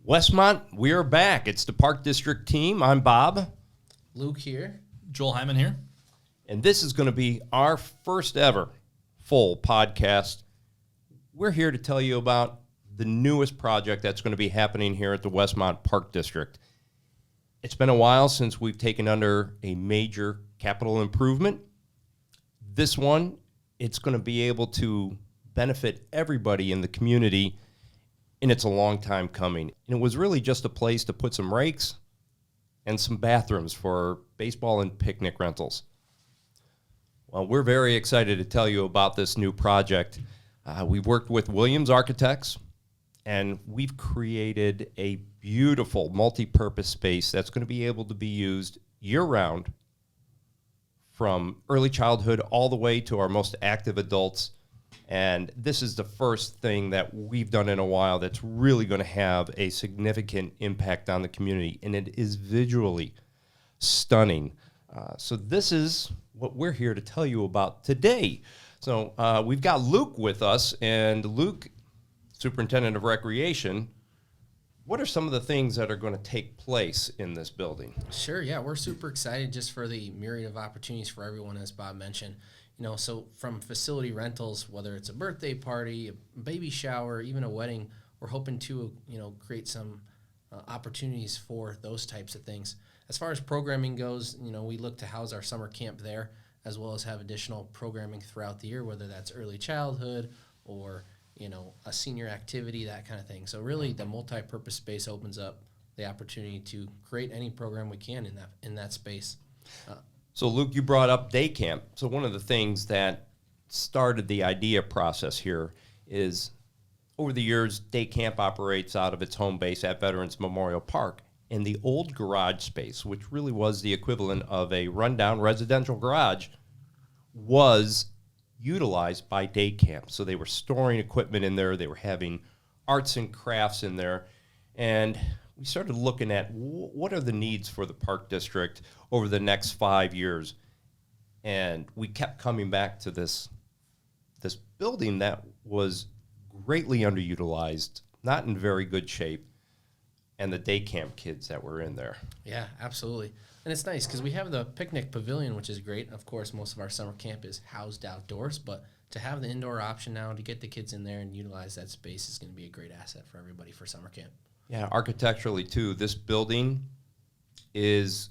Westmont, we are back. It's the Park District team. I'm Bob. Luke here. Joel Hyman here. And this is going to be our first ever full podcast. We're here to tell you about the newest project that's going to be happening here at the Westmont Park District. It's been a while since we've taken under a major capital improvement. This one, it's going to be able to benefit everybody in the community, and it's a long time coming. And it was really just a place to put some rakes and some bathrooms for baseball and picnic rentals. Well, we're very excited to tell you about this new project. We've worked with Williams Architects, and we've created a beautiful multi-purpose space that's going to be able to be used year-round from early childhood all the way to our most active adults. And this is the first thing that we've done in a while that's really going to have a significant impact on the community, and it is visually stunning. So this is what we're here to tell you about today. So we've got Luke with us, and Luke, Superintendent of Recreation, what are some of the things that are going to take place in this building? Sure, yeah, we're super excited just for the myriad of opportunities for everyone, as Bob mentioned. So from facility rentals, whether it's a birthday party, a baby shower, even a wedding, we're hoping to, create some opportunities for those types of things. As far as programming goes, we look to house our summer camp there, as well as have additional programming throughout the year, whether that's early childhood or, a senior activity, that kind of thing. So really the multi-purpose space opens up the opportunity to create any program we can in that space. So, Luke, you brought up day camp. So one of the things that started the idea process here is, over the years, day camp operates out of its home base at Veterans Memorial Park. And the old garage space, which really was the equivalent of a rundown residential garage, was utilized by day camp. So they were storing equipment in there. They were having arts and crafts in there. And we started looking at what are the needs for the Park District over the next 5 years. And we kept coming back to this building that was greatly underutilized, not in very good shape, and the day camp kids that were in there. Yeah, absolutely. And it's nice because we have the picnic pavilion, which is great. Of course, most of our summer camp is housed outdoors, but to have the indoor option now to get the kids in there and utilize that space is going to be a great asset for everybody for summer camp. Yeah, architecturally, too, this building is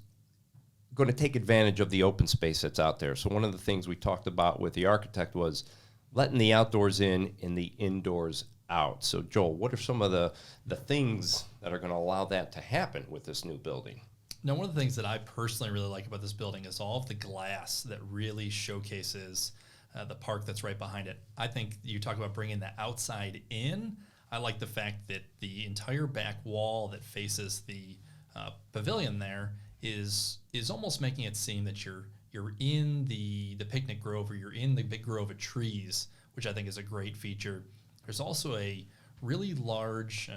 going to take advantage of the open space that's out there. So one of the things we talked about with the architect was letting the outdoors in and the indoors out. So, Joel, what are some of the things that are going to allow that to happen with this new building? Now, one of the things that I personally really like about this building is all of the glass that really showcases the park that's right behind it. I think you talk about bringing the outside in. I like the fact that the entire back wall that faces the pavilion there is almost making it seem that you're in the picnic grove, or you're in the big grove of trees, which I think is a great feature. There's also a really large,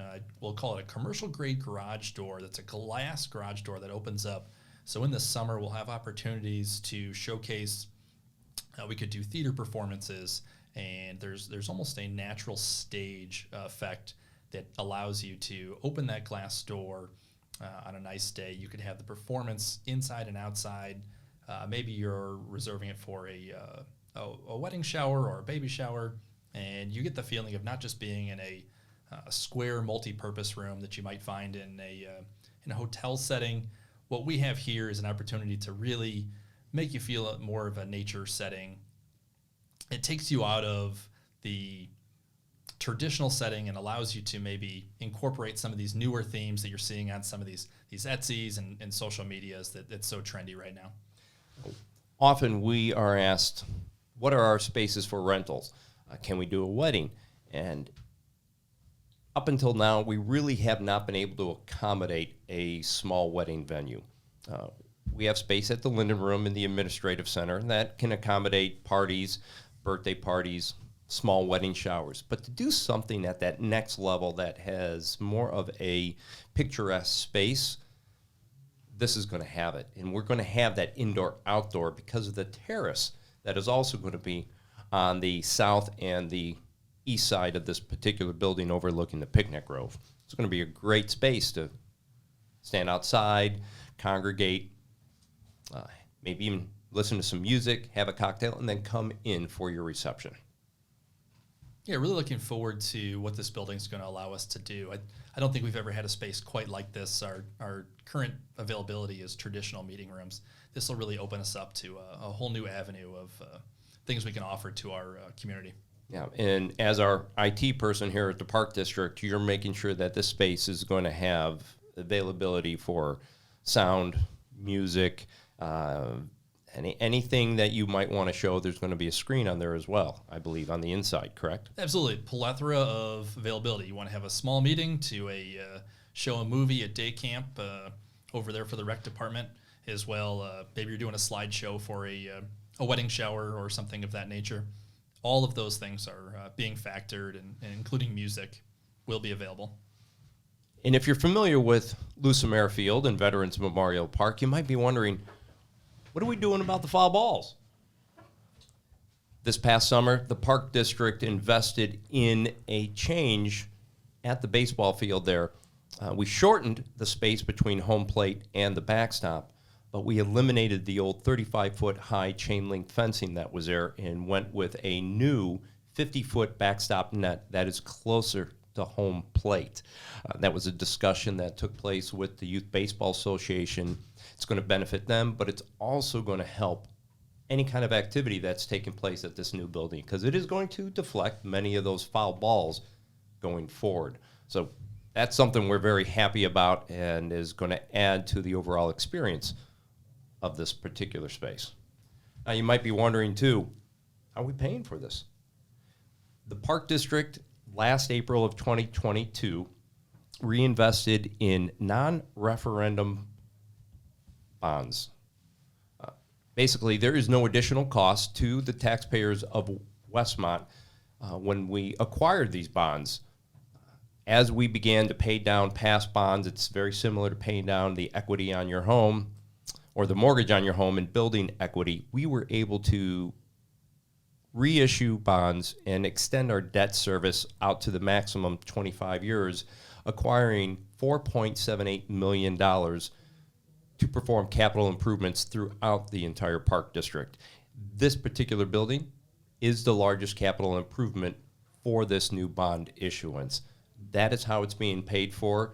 we'll call it a commercial grade garage door. That's a glass garage door that opens up. So in the summer, we'll have opportunities to showcase. We could do theater performances, and there's almost a natural stage effect that allows you to open that glass door on a nice day. You could have the performance inside and outside. Maybe you're reserving it for a wedding shower or a baby shower, and you get the feeling of not just being in a square multi-purpose room that you might find in a hotel setting. What we have here is an opportunity to really make you feel more of a nature setting. It takes you out of the traditional setting and allows you to maybe incorporate some of these newer themes that you're seeing on some of these Etsy's and social medias that's so trendy right now. Often we are asked, what are our spaces for rentals? Can we do a wedding? And up until now, we really have not been able to accommodate a small wedding venue. We have space at the Linden Room in the Administrative Center that can accommodate parties, birthday parties, small wedding showers. But to do something at that next level that has more of a picturesque space, this is going to have it. And we're going to have that indoor-outdoor because of the terrace that is also going to be on the south and the east side of this particular building overlooking the picnic grove. It's going to be a great space to stand outside, congregate, maybe even listen to some music, have a cocktail, and then come in for your reception. Yeah, really looking forward to what this building is going to allow us to do. I don't think we've ever had a space quite like this. Our current availability is traditional meeting rooms. This will really open us up to a whole new avenue of things we can offer to our community. Yeah, and as our IT person here at the Park District, you're making sure that this space is going to have availability for sound, music, anything that you might want to show. There's going to be a screen on there as well, I believe, on the inside, correct? Absolutely. Plethora of availability. You want to have a small meeting to show a movie at day camp over there for the rec department as well. Maybe you're doing a slideshow for a wedding shower or something of that nature. All of those things are being factored, and including music will be available. And if you're familiar with Lucimere Field and Veterans Memorial Park, you might be wondering, what are we doing about the foul balls? This past summer, the Park District invested in a change at the baseball field there. We shortened the space between home plate and the backstop, but we eliminated the old 35-foot high chain link fencing that was there and went with a new 50-foot backstop net that is closer to home plate. That was a discussion that took place with the Youth Baseball Association. It's going to benefit them, but it's also going to help any kind of activity that's taking place at this new building, because it is going to deflect many of those foul balls going forward. So that's something we're very happy about and is going to add to the overall experience of this particular space. Now, you might be wondering, too, how are we paying for this? The Park District, last April of 2022, reinvested in non-referendum bonds. Basically, there is no additional cost to the taxpayers of Westmont when we acquired these bonds. As we began to pay down past bonds, it's very similar to paying down the equity on your home or the mortgage on your home and building equity. We were able to reissue bonds and extend our debt service out to the maximum 25 years, acquiring $4.78 million to perform capital improvements throughout the entire Park District. This particular building is the largest capital improvement for this new bond issuance. That is how it's being paid for.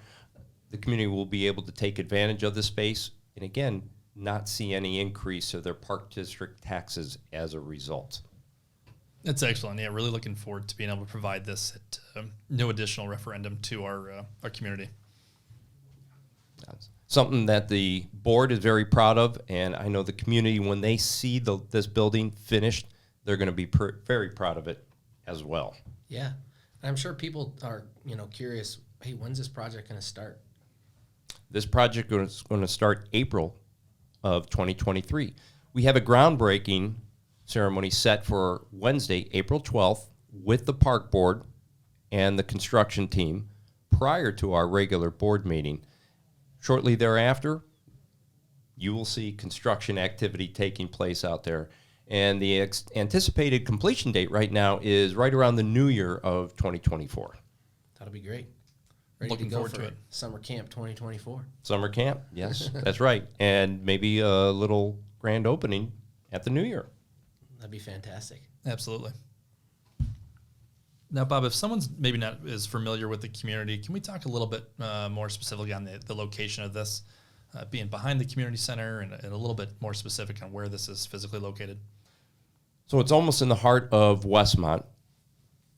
The community will be able to take advantage of the space and, again, not see any increase of their Park District taxes as a result. That's excellent. Yeah, really looking forward to being able to provide this at no additional referendum to our community. That's something that the board is very proud of, and I know the community, when they see this building finished, they're going to be very proud of it as well. Yeah. I'm sure people are, curious, hey, when's this project going to start? This project is going to start April of 2023. We have a groundbreaking ceremony set for Wednesday, April 12th, with the park board and the construction team prior to our regular board meeting. Shortly thereafter, you will see construction activity taking place out there. And the anticipated completion date right now is right around the new year of 2024. That'll be great. Ready Looking to go forward for to it. Summer camp 2024. Summer camp, yes, that's right. And maybe a little grand opening at the new year. That'd be fantastic. Absolutely. Now, Bob, if someone's maybe not as familiar with the community, can we talk a little bit more specifically on the location of this, being behind the community center, and a little bit more specific on where this is physically located? So it's almost in the heart of Westmont.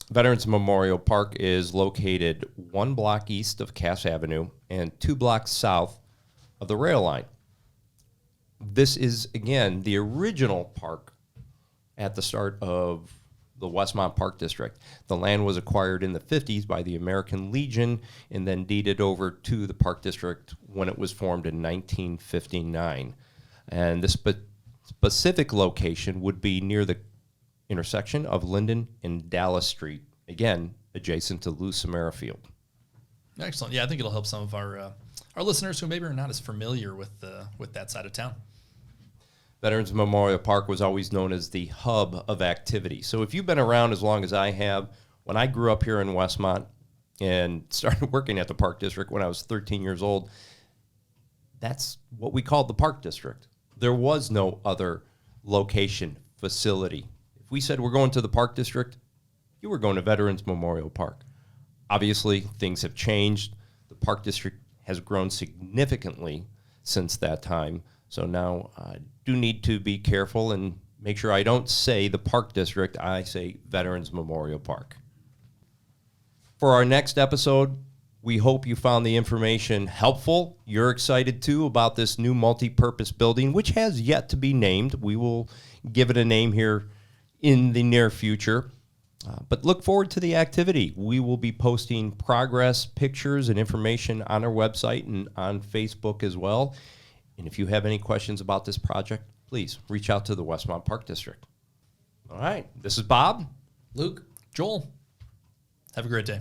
Veterans Memorial Park is located 1 block east of Cass Avenue and 2 blocks south of the rail line. This is, again, the original park at the start of the Westmont Park District. The land was acquired in the 50s by the American Legion and then deeded over to the Park District when it was formed in 1959. And the specific location would be near the intersection of Linden and Dallas Street, again, adjacent to Lucimere Field. Excellent. Yeah, I think it'll help some of our listeners who maybe are not as familiar with that side of town. Veterans Memorial Park was always known as the hub of activity. So if you've been around as long as I have, When I grew up here in Westmont and started working at the Park District when I was 13 years old, that's what we called the Park District. There was no other location, facility. If we said we're going to the Park District, you were going to Veterans Memorial Park. Obviously, things have changed. The Park District has grown significantly since that time. So now I do need to be careful and make sure I don't say the Park District, I say Veterans Memorial Park. For our next episode, we hope you found the information helpful. You're excited too about this new multi-purpose building, which has yet to be named. We will give it a name here in the near future. But look forward to the activity. We will be posting progress, pictures, and information on our website and on Facebook as well. And if you have any questions about this project, please reach out to the Westmont Park District. All right, this is Bob. Luke. Joel, have a great day.